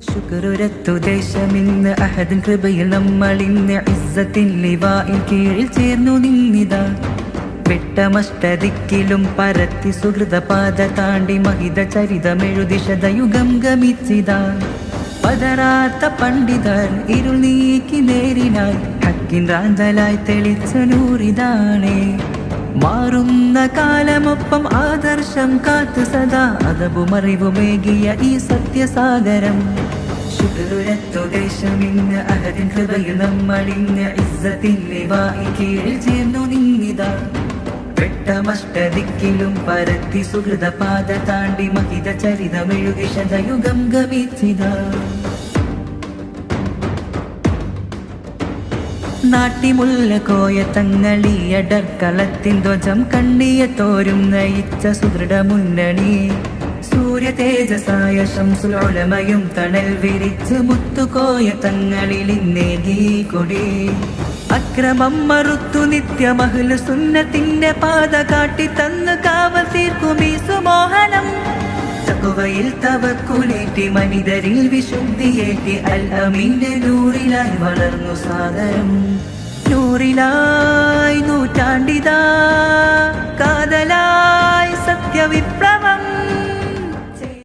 ശുക്രുരത്തു ദേശമിന്ന് അഹദിൻ കൃപയിൽ നമ്മളിന്ന് ഇസ്സത്തിൻ ലിവാഇൻ കീഴിൽ ചേർന്നു നിന്നിതാ. വെട്ടമഷ്ടദിക്കിലും പരത്തി സുഹൃതപാത താണ്ടി മഹിത ചരിതമെഴുതി ശതയുഗം ഗമിച്ചിതാ. പതരാത്ത പണ്ഡിതർ ഇരുൾ നീക്കി നേരിനായി ഹക്കിൻ റാന്തലായി തെളിച്ച നൂറിതാണേ. മാറുന്ന കാലമൊപ്പം ആദർശം കാത്തു സദാ അതവുമറിവുമേകിയ ഈ സത്യസാഗരം. ശുക്രുരത്തു ദേശമിന്ന് അഹദിൻ കൃപയിൽ നമ്മളിന്ന് ഇസ്സത്തിൻ ലിവാഇൻ കീഴിൽ ചേർന്നു നിന്നിതാ. വെട്ടമഷ്ടദിക്കിലും പരത്തി സുഹൃതപാത താണ്ടി മഹിത ചരിതമെഴുതി ശതയുഗം ഗമിച്ചിതാ. നാട്ടിമുല്ല കോയ തങ്ങളിയടർക്കളത്തിൻ ധ്വജം കണ്ണിയ തോരും നയിച്ച സുദൃഢ മുന്നണി. സൂര്യ തേജസായ ശംസുൽ ഉലമയും തണൽ വിരിച്ച് മുത്തുകോയ തങ്ങളിൽ ഇന്നേകി കൊടി. അക്രമം മറുത്തു നിത്യമഹ്ലു സുന്നത്തിന്റെ പാത കാട്ടി തന്നു കാവൽ തീർക്കും ഈ സുമോഹനം. തഖ്വയിൽ തവക്കുലേറ്റി മനിതരിൽ വിശുദ്ധിയേറ്റി അൽ അമീന്റെ നൂറിലായി വളർന്നു സാഗരം. നൂറിലായി നൂറ്റാണ്ടിതാ കാതലായി സത്യവിപ്ലവം